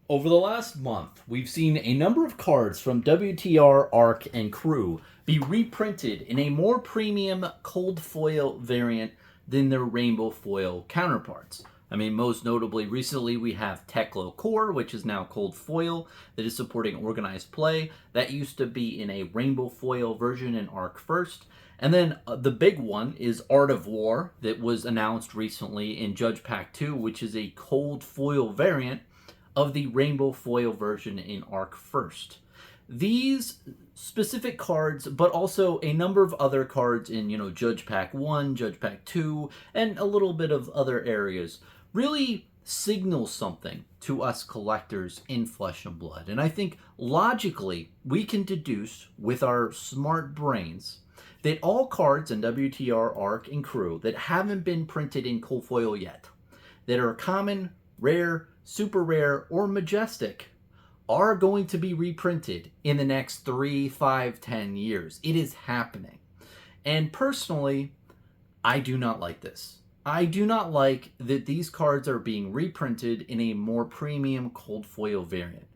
Over the last month, we've seen a number of cards from WTR, ARC, and CRU be reprinted in a more premium cold foil variant than their rainbow foil counterparts. I mean, most notably, recently we have Teklo Core, which is now cold foil, that is supporting organized play. That used to be in a rainbow foil version in ARC first. And then the big one is Art of War, that was announced recently in Judge Pack 2, which is a cold foil variant of the rainbow foil version in ARC first. These specific cards, but also a number of other cards in, Judge Pack 1, Judge Pack 2, and a little bit of other areas, really signal something to us collectors in Flesh and Blood. And I think logically, we can deduce with our smart brains that all cards in WTR, ARC, and CRU that haven't been printed in cold foil yet, that are common, rare, super rare, or majestic, are going to be reprinted in the next 3, 5, 10 years. It is happening. And personally, I do not like this. I do not like that these cards are being reprinted in a more premium cold foil variant,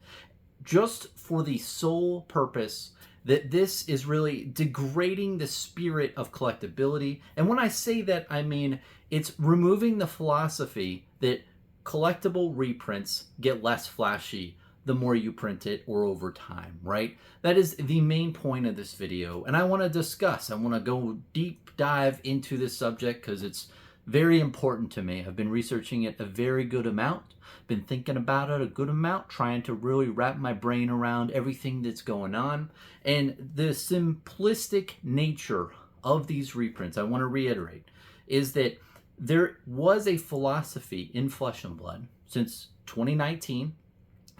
just for the sole purpose that this is really degrading the spirit of collectability. And when I say that, I mean it's removing the philosophy that collectible reprints get less flashy the more you print it or over time, right? That is the main point of this video. And I want to go deep dive into this subject because it's very important to me. I've been researching it a very good amount, been thinking about it a good amount, trying to really wrap my brain around everything that's going on. And the simplistic nature of these reprints, I want to reiterate, is that there was a philosophy in Flesh and Blood since 2019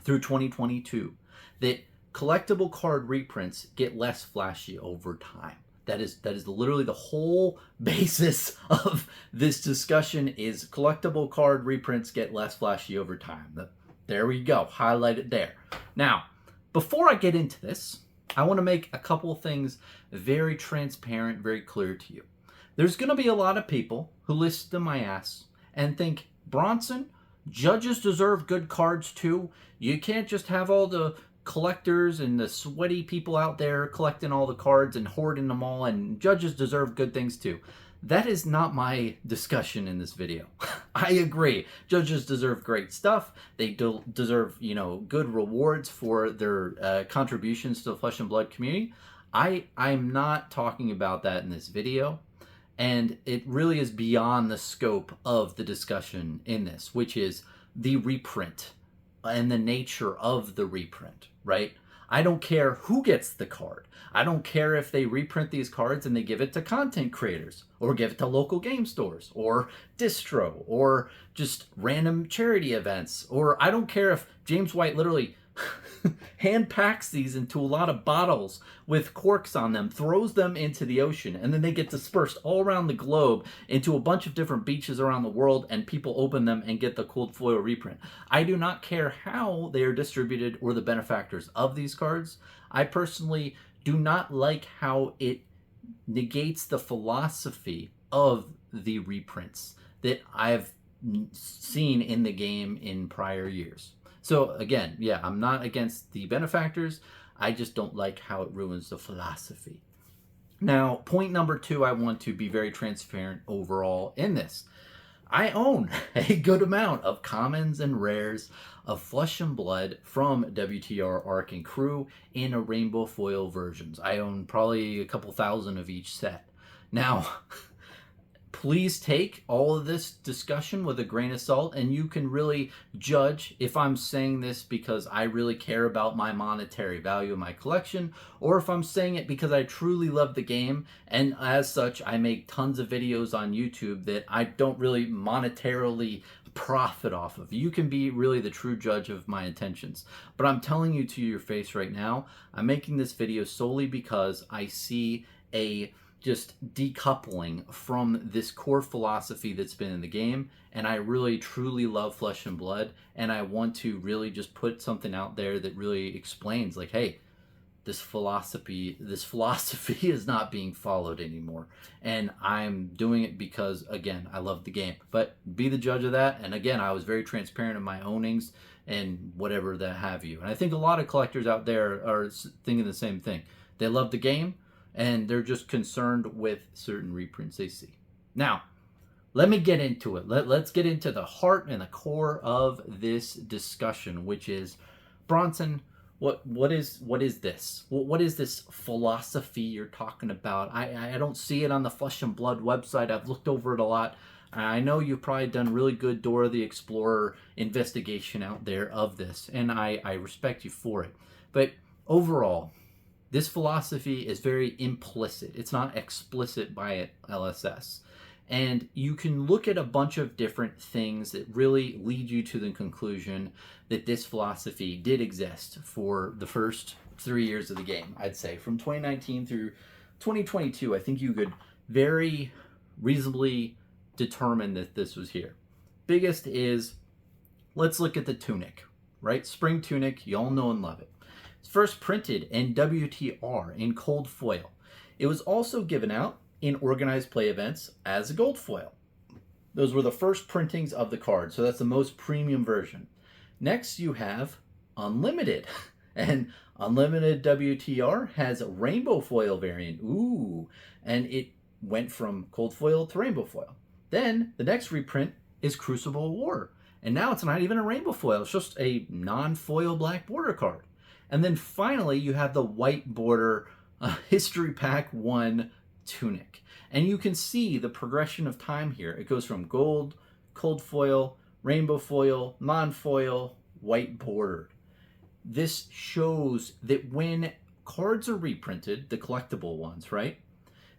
through 2022 that collectible card reprints get less flashy over time. That is literally the whole basis of this discussion is collectible card reprints get less flashy over time. There we go. Highlight it there. Now, before I get into this, I want to make a couple of things very transparent, very clear to you. There's going to be a lot of people who listen to my ass and think, Bronson, judges deserve good cards too. You can't just have all the collectors and the sweaty people out there collecting all the cards and hoarding them all, and judges deserve good things too. That is not my discussion in this video. I agree. Judges deserve great stuff. They deserve, good rewards for their contributions to the Flesh and Blood community. I'm not talking about that in this video. And it really is beyond the scope of the discussion in this, which is the reprint and the nature of the reprint, right? I don't care who gets the card. I don't care if they reprint these cards and they give it to content creators or give it to local game stores or distro or just random charity events. Or I don't care if James White literally hand packs these into a lot of bottles with corks on them, throws them into the ocean, and then they get dispersed all around the globe into a bunch of different beaches around the world, and people open them and get the cold foil reprint. I do not care how they are distributed or the benefactors of these cards. I personally do not like how it negates the philosophy of the reprints that I've seen in the game in prior years. So again, yeah, I'm not against the benefactors. I just don't like how it ruins the philosophy. Now, point number 2, I want to be very transparent overall in this. I own a good amount of commons and rares of Flesh and Blood from WTR, ARC, and CRU in a rainbow foil versions. I own probably a couple thousand of each set. Now, please take all of this discussion with a grain of salt, and you can really judge if I'm saying this because I really care about my monetary value of my collection, or if I'm saying it because I truly love the game, and as such, I make tons of videos on YouTube that I don't really monetarily profit off of. You can be really the true judge of my intentions. But I'm telling you to your face right now, I'm making this video solely because I see a just decoupling from this core philosophy that's been in the game, and I really truly love Flesh and Blood, and I want to really just put something out there that really explains, like, hey, this philosophy is not being followed anymore. And I'm doing it because, again, I love the game. But be the judge of that. And again, I was very transparent in my ownings and whatever that have you. And I think a lot of collectors out there are thinking the same thing. They love the game, and they're just concerned with certain reprints they see. Now, let me get into it. Let's get into the heart and the core of this discussion, which is, Bronson, what is this? What is this philosophy you're talking about? I don't see it on the Flesh and Blood website. I've looked over it a lot. I know you've probably done really good Dora the Explorer investigation out there of this, and I respect you for it. But overall, this philosophy is very implicit. It's not explicit by LSS. And you can look at a bunch of different things that really lead you to the conclusion that this philosophy did exist for the first 3 years of the game, I'd say. From 2019 through 2022, I think you could very reasonably determine that this was here. Biggest is, let's look at the tunic, right? Spring tunic, you all know and love it. It's first printed in WTR in cold foil. It was also given out in organized play events as a gold foil. Those were the first printings of the card, so that's the most premium version. Next, you have Unlimited, and Unlimited WTR has a rainbow foil variant. Ooh, and it went from cold foil to rainbow foil. Then the next reprint is Crucible War, and now it's not even a rainbow foil, it's just a non-foil black border card. And then finally, you have the white border History Pack 1 tunic. And you can see the progression of time here. It goes from gold, cold foil, rainbow foil, non-foil, white bordered. This shows that when cards are reprinted, the collectible ones, right?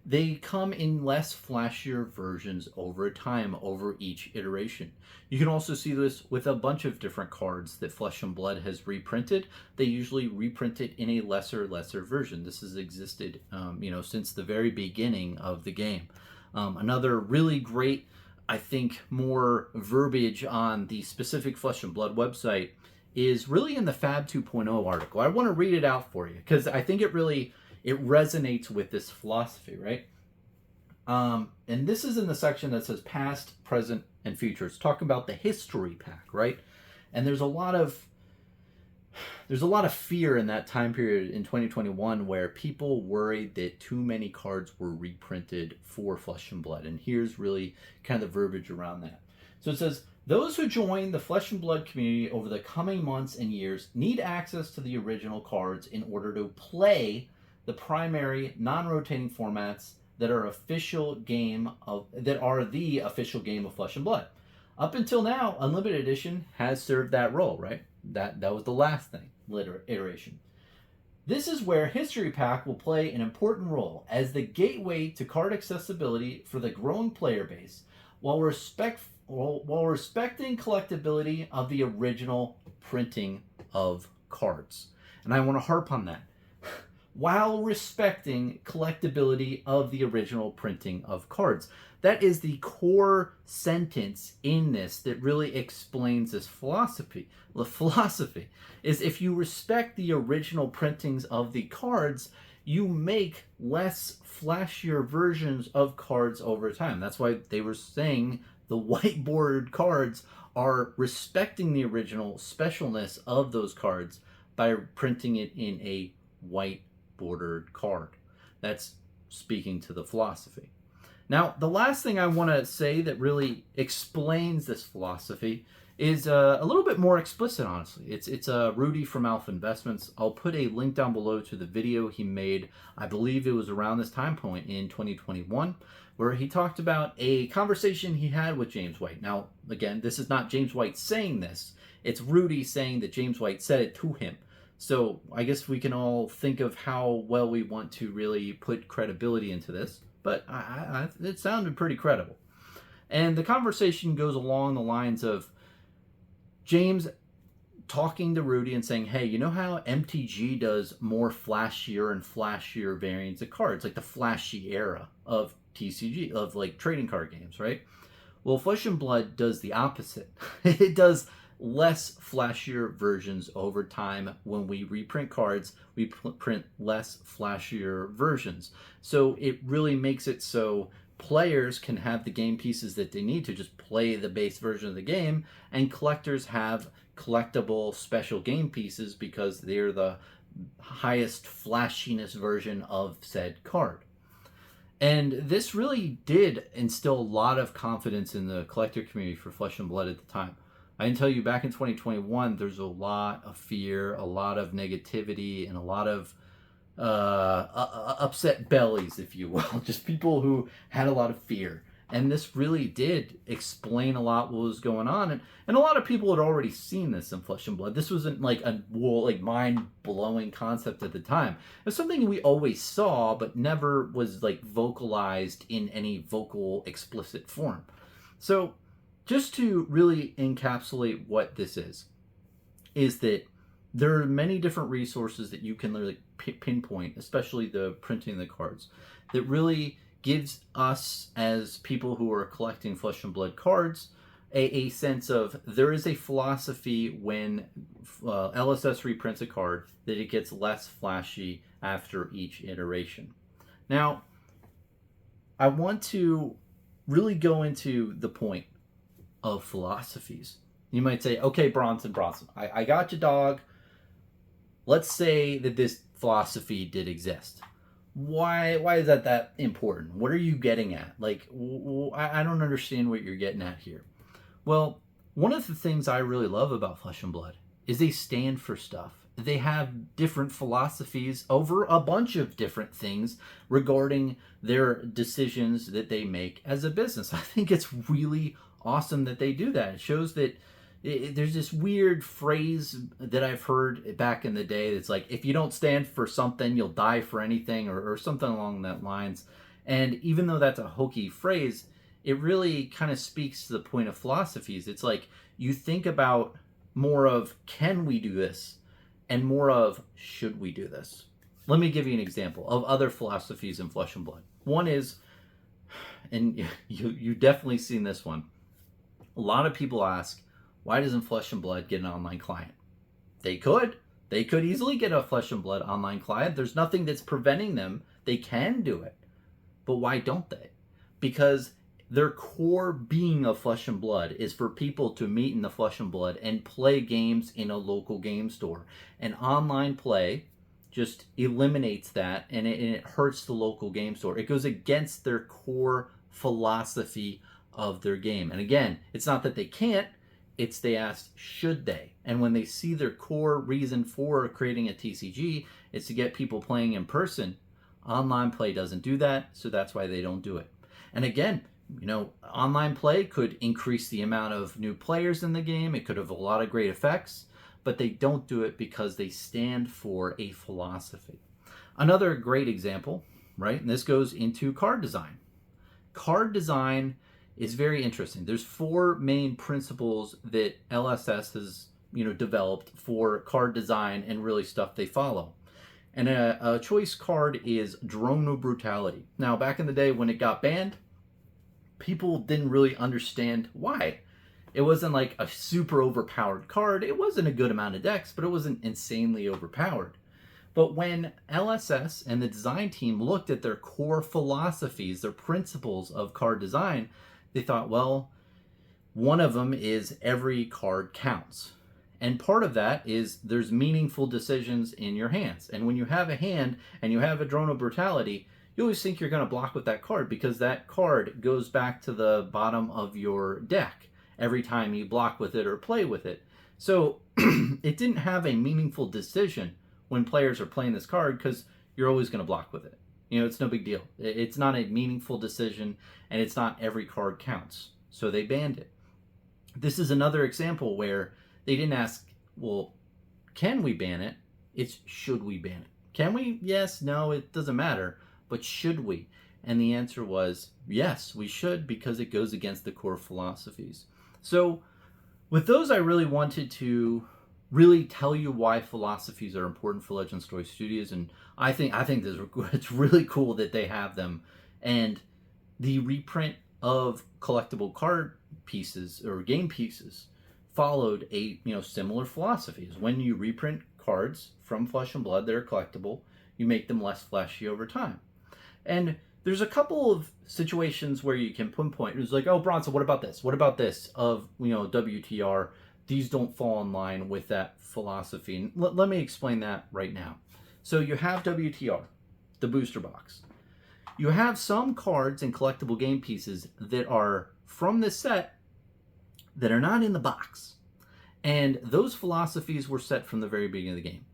They come in less flashier versions over time, over each iteration. You can also see this with a bunch of different cards that Flesh and Blood has reprinted. They usually reprint it in a lesser version. This has existed, since the very beginning of the game. Another really great, I think, more verbiage on the specific Flesh and Blood website is really in the Fab 2.0 article. I want to read it out for you because I think it resonates with this philosophy, right? And this is in the section that says past, present, and future. It's talking about the history pack, right? And there's a lot of fear in that time period in 2021 where people worried that too many cards were reprinted for Flesh and Blood. And here's really kind of the verbiage around that. So it says, those who join the Flesh and Blood community over the coming months and years need access to the original cards in order to play the primary non-rotating formats that are the official game of Flesh and Blood. Up until now, Unlimited Edition has served that role, right? That was the last iteration. This is where History Pack will play an important role as the gateway to card accessibility for the growing player base, while respecting collectability of the original printing of cards. And I want to harp on that. While respecting collectability of the original printing of cards. That is the core sentence in this that really explains this philosophy. The philosophy is, if you respect the original printings of the cards, you make less flashier versions of cards over time. That's why they were saying the white bordered cards are respecting the original specialness of those cards by printing it in a white bordered card. That's speaking to the philosophy. Now, the last thing I want to say that really explains this philosophy is a little bit more explicit, honestly. It's Rudy from Alpha Investments. I'll put a link down below to the video he made. I believe it was around this time point in 2021, where he talked about a conversation he had with James White. Now, again, this is not James White saying this. It's Rudy saying that James White said it to him. So I guess we can all think of how well we want to really put credibility into this, but it sounded pretty credible. And the conversation goes along the lines of James talking to Rudy and saying, hey, you know how MTG does more flashier and flashier variants of cards, like the flashy era of TCG, of like trading card games, right? Well, Flesh and Blood does the opposite. It does less flashier versions over time. When we reprint cards, we print less flashier versions. So it really makes it so players can have the game pieces that they need to just play the base version of the game, and collectors have collectible special game pieces because they're the highest flashiness version of said card. And this really did instill a lot of confidence in the collector community for Flesh and Blood at the time. I can tell you, back in 2021, there's a lot of fear, a lot of negativity, and a lot of upset bellies, if you will. Just people who had a lot of fear. And this really did explain a lot what was going on. And a lot of people had already seen this in Flesh and Blood. This wasn't like a mind-blowing concept at the time. It was something we always saw, but never was like vocalized in any vocal, explicit form. So just to really encapsulate what this is that there are many different resources that you can literally pinpoint, especially the printing of the cards, that really gives us as people who are collecting Flesh and Blood cards a sense of there is a philosophy when LSS reprints a card that it gets less flashy after each iteration. Now, I want to really go into the point of philosophies. You might say, okay, Bronson, I got you, dog. Let's say that this philosophy did exist. Why is that important? What are you getting at? Like, I don't understand what you're getting at here. Well, one of the things I really love about Flesh and Blood is they stand for stuff. They have different philosophies over a bunch of different things regarding their decisions that they make as a business. I think it's really awesome that they do that. It shows that there's this weird phrase that I've heard back in the day that's like, if you don't stand for something, you'll die for anything, or something along that lines. And even though that's a hokey phrase, it really kind of speaks to the point of philosophies. It's like you think about more of, can we do this? And more of, should we do this? Let me give you an example of other philosophies in Flesh and Blood. One is, and you definitely seen this one, a lot of people ask, why doesn't Flesh and Blood get an online client? They could easily get a Flesh and Blood online client. There's nothing that's preventing them. They can do it. But why don't they? Because their core being of Flesh and Blood is for people to meet in the Flesh and Blood and play games in a local game store. And online play just eliminates that, and it hurts the local game store. It goes against their core philosophy of their game. And again, it's not that they can't, it's they asked, should they? And when they see their core reason for creating a TCG, it's to get people playing in person. Online play doesn't do that, so that's why they don't do it. And again, online play could increase the amount of new players in the game. It could have a lot of great effects, but they don't do it because they stand for a philosophy. Another great example, right? And this goes into card design. Card design is very interesting. There's 4 main principles that LSS has, developed for card design and really stuff they follow. And a choice card is Drone Brutality. Now, back in the day when it got banned, people didn't really understand why. It wasn't like a super overpowered card. It wasn't a good amount of decks, but it wasn't insanely overpowered. But when LSS and the design team looked at their core philosophies, their principles of card design, they thought, well, one of them is every card counts. And part of that is there's meaningful decisions in your hands. And when you have a hand and you have a Drone of Brutality, you always think you're going to block with that card because that card goes back to the bottom of your deck every time you block with it or play with it. So it didn't have a meaningful decision when players are playing this card because you're always going to block with it. It's no big deal. It's not a meaningful decision, and it's not every card counts. So they banned it. This is another example where they didn't ask, well, can we ban it? It's, should we ban it? Can we? Yes, no, it doesn't matter. But should we? And the answer was, yes, we should, because it goes against the core philosophies. So with those, I really wanted to really tell you why philosophies are important for Legend Story Studios, and I think it's really cool that they have them. And the reprint of collectible card pieces or game pieces followed a similar philosophy. Is when you reprint cards from Flesh and Blood that are collectible, you make them less fleshy over time. And there's a couple of situations where you can pinpoint. It's like, oh, Bronson, what about this? What about this of WTR? These don't fall in line with that philosophy. And let me explain that right now. So you have WTR, the booster box. You have some cards and collectible game pieces that are from this set that are not in the box. And those philosophies were set from the very beginning of the game.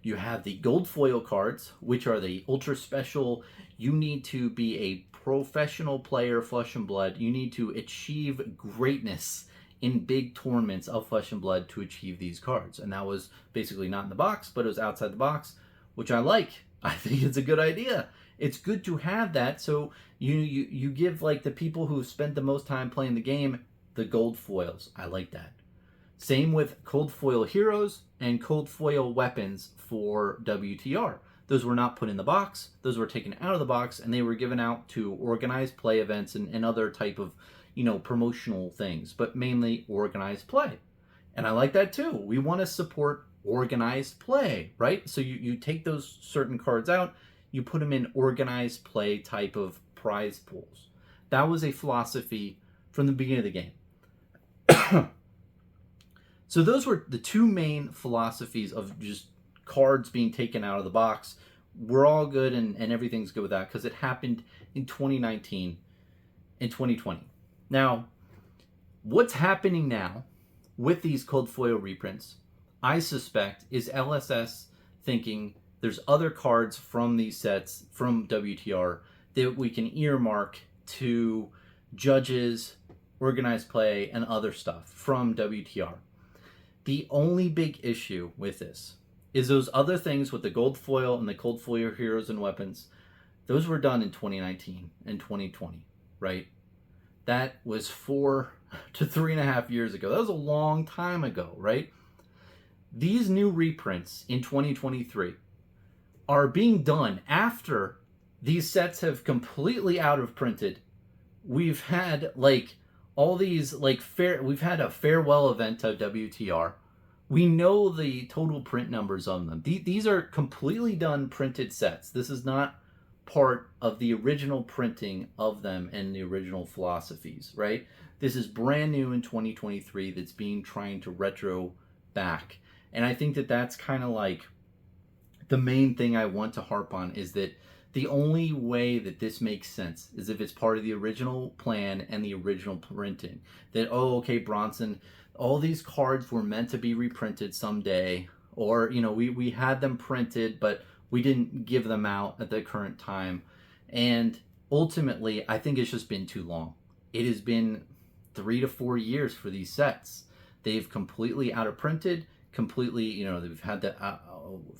You have the gold foil cards, which are the ultra special. You need to be a professional player, Flesh and Blood. You need to achieve greatness in big tournaments of Flesh and Blood to achieve these cards. And that was basically not in the box, but it was outside the box, which I like. I think it's a good idea. It's good to have that, so you give like the people who spent the most time playing the game the gold foils. I like that. Same with cold foil heroes and cold foil weapons for WTR. Those were not put in the box. Those were taken out of the box, and they were given out to organized play events and other type of promotional things, but mainly organized play. And I like that too. We want to support organized play, right? So you take those certain cards out, you put them in organized play type of prize pools. That was a philosophy from the beginning of the game. So those were the two main philosophies of just cards being taken out of the box. We're all good and everything's good with that because it happened in 2019 and 2020. Now, what's happening now with these cold foil reprints, I suspect, is LSS thinking there's other cards from these sets from WTR that we can earmark to judges, organized play, and other stuff from WTR. The only big issue with this is those other things with the gold foil and the cold foil heroes and weapons, those were done in 2019 and 2020, right? That was 4 to 3.5 years ago. That was a long time ago, right? These new reprints in 2023 are being done after these sets have completely out of printed. We've had like all these we've had a farewell event of WTR. We know the total print numbers on them. These are completely done printed sets. This is not part of the original printing of them and the original philosophies, right? This is brand new in 2023 that's being trying to retro back. And I think that that's kind of like the main thing I want to harp on, is that the only way that this makes sense is if it's part of the original plan and the original printing. That, oh, okay, Bronson, all these cards were meant to be reprinted someday, or, we had them printed, but we didn't give them out at the current time. And ultimately, I think it's just been too long. It has been 3 to 4 years for these sets. They've completely out of printed, completely, they've had the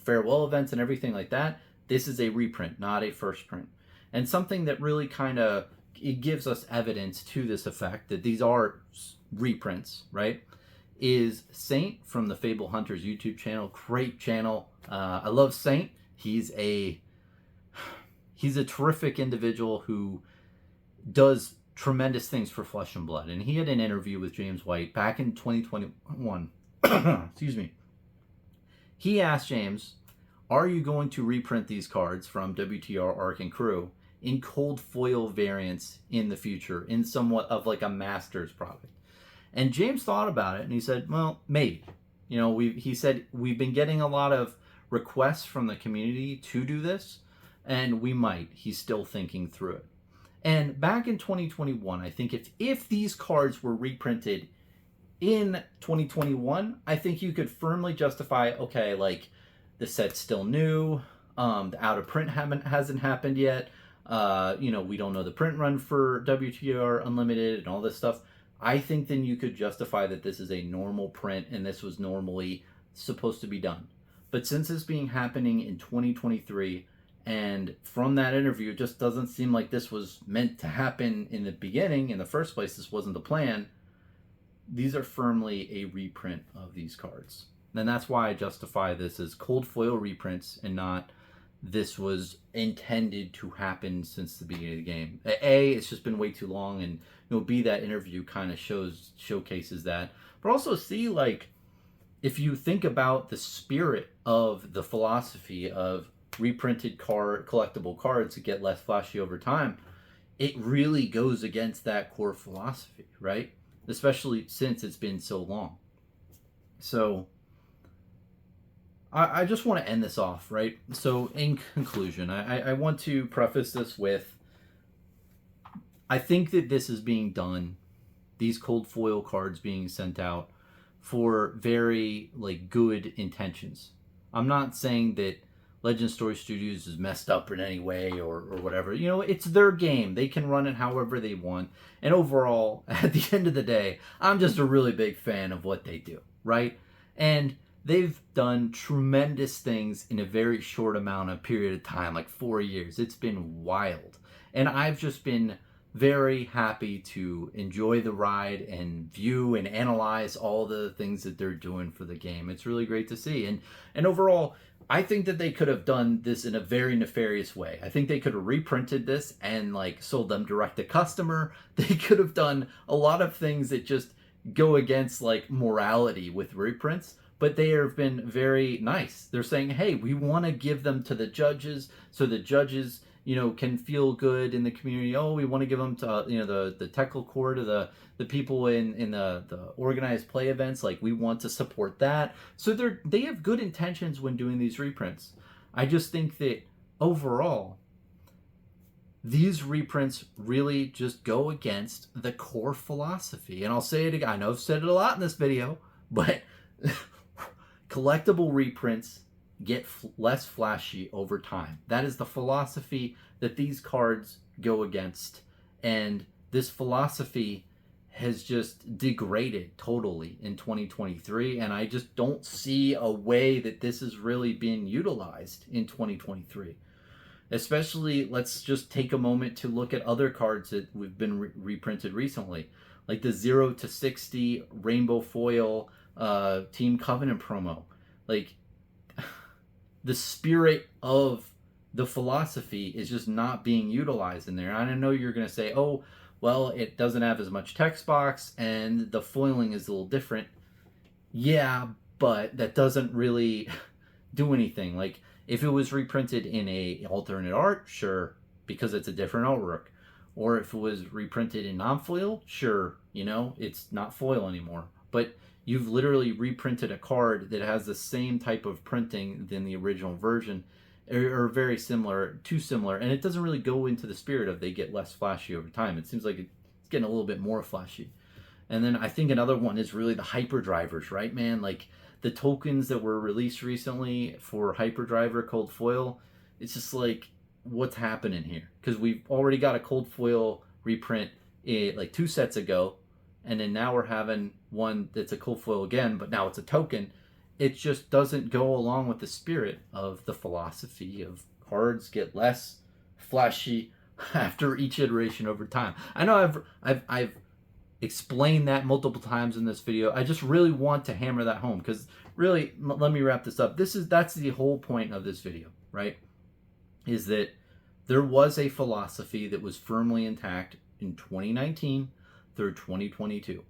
farewell events and everything like that. This is a reprint, not a first print. And something that really kind of, it gives us evidence to this effect that these are reprints, right, is Saint from the Fabled Hunters YouTube channel. Great channel. I love Saint. He's a terrific individual who does tremendous things for Flesh and Blood. And he had an interview with James White back in 2021. Excuse me. He asked James, are you going to reprint these cards from WTR, ARC, and CRU in cold foil variants in the future, in somewhat of like a master's product? And James thought about it and he said, well, maybe. He said, we've been getting a lot of requests from the community to do this, and we might. He's still thinking through it. And back in 2021, I think if these cards were reprinted in 2021, I think you could firmly justify, okay, like the set's still new, the out of print hasn't happened yet, we don't know the print run for WTR Unlimited and all this stuff. I think then you could justify that this is a normal print and this was normally supposed to be done. But since it's happening in 2023, and from that interview, it just doesn't seem like this was meant to happen in the beginning. In the first place, this wasn't the plan. These are firmly a reprint of these cards. And that's why I justify this as cold foil reprints and not this was intended to happen since the beginning of the game. A, it's just been way too long, and B, that interview kind of showcases that. But also C, like, if you think about the spirit of the philosophy of reprinted collectible cards to get less flashy over time, it really goes against that core philosophy, right? Especially since it's been so long. So I just want to end this off, right? So in conclusion, I want to preface this with, I think that this is being done, these cold foil cards being sent out, for very like good intentions. I'm not saying that Legend Story Studios is messed up in any way or whatever. It's their game. They can run it however they want. And overall, at the end of the day, I'm just a really big fan of what they do, right? And they've done tremendous things in a very short amount of period of time, like 4 years. It's been wild. And I've just been very happy to enjoy the ride and view and analyze all the things that they're doing for the game. It's really great to see. And overall, I think that they could have done this in a very nefarious way. I think they could have reprinted this and like sold them direct to customer. They could have done a lot of things that just go against like morality with reprints, but they have been very nice. They're saying, hey, we want to give them to the judges so the judges can feel good in the community. Oh, we want to give them to, the technical core, to the people in the organized play events. Like, we want to support that. So they have good intentions when doing these reprints. I just think that overall, these reprints really just go against the core philosophy. And I'll say it again. I know I've said it a lot in this video, but collectible reprints get less flashy over time. That is the philosophy that these cards go against. And this philosophy has just degraded totally in 2023. And I just don't see a way that this is really being utilized in 2023. Especially, let's just take a moment to look at other cards that we've been reprinted recently, like the 0 to 60 Rainbow Foil Team Covenant promo. Like, the spirit of the philosophy is just not being utilized in there. And I know you're going to say, oh, well, it doesn't have as much text box and the foiling is a little different. Yeah, but that doesn't really do anything. Like, if it was reprinted in a alternate art, sure, because it's a different artwork. Or if it was reprinted in non-foil, sure, it's not foil anymore. But you've literally reprinted a card that has the same type of printing than the original version, or very similar, too similar, and it doesn't really go into the spirit of they get less flashy over time. It seems like it's getting a little bit more flashy. And then I think another one is really the hyperdrivers, right, man? Like, the tokens that were released recently for hyperdriver cold foil, it's just like, what's happening here? Because we've already got a cold foil reprint like 2 sets ago, and then now we're having one that's a cold foil again, but now it's a token. It just doesn't go along with the spirit of the philosophy of cards get less flashy after each iteration over time. I know I've explained that multiple times in this video. I just really want to hammer that home, because really, let me wrap this up. That's the whole point of this video, right? Is that there was a philosophy that was firmly intact in 2019 through 2022.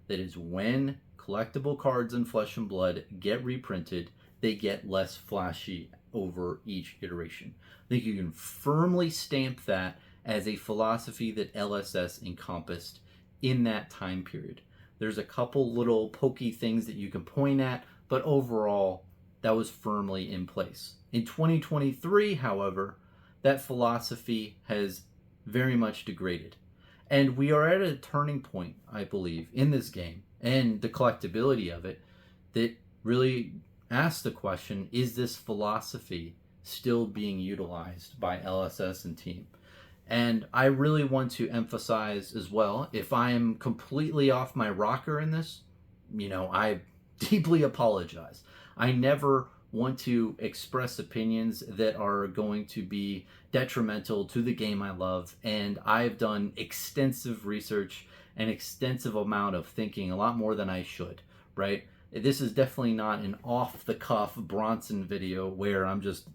That is, when collectible cards in Flesh and Blood get reprinted, they get less flashy over each iteration. I think you can firmly stamp that as a philosophy that LSS encompassed in that time period. There's a couple little pokey things that you can point at, but overall, that was firmly in place. In 2023, however, that philosophy has very much degraded. And we are at a turning point, I believe, in this game and the collectability of it that really asks the question, is this philosophy still being utilized by LSS and team? And I really want to emphasize as well, if I am completely off my rocker in this, I deeply apologize. I never want to express opinions that are going to be detrimental to the game I love. And I've done extensive research and extensive amount of thinking, a lot more than I should, right? This is definitely not an off-the-cuff Bronson video where I'm just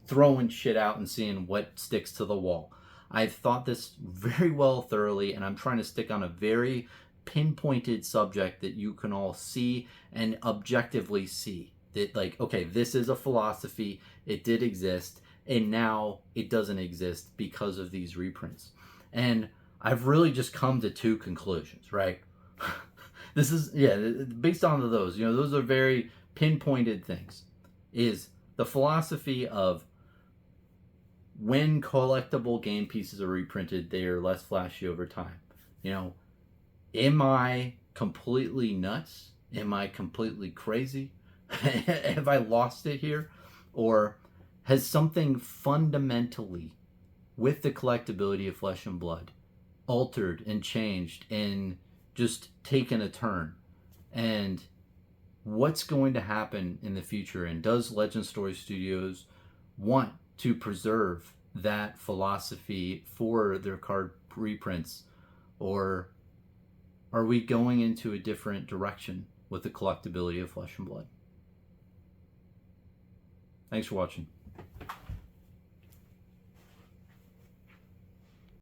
throwing shit out and seeing what sticks to the wall. I've thought this very well thoroughly, and I'm trying to stick on a very pinpointed subject that you can all see and objectively see. That, like, okay, this is a philosophy, it did exist, and now it doesn't exist because of these reprints. And I've really just come to two conclusions, right? This is, yeah, based on those, those are very pinpointed things. Is the philosophy of when collectible game pieces are reprinted, they are less flashy over time. Am I completely nuts? Am I completely crazy? Have I lost it here? Or has something fundamentally with the collectability of Flesh and Blood altered and changed and just taken a turn? And what's going to happen in the future? And does Legend Story Studios want to preserve that philosophy for their card reprints? Or are we going into a different direction with the collectability of Flesh and Blood? Thanks for watching.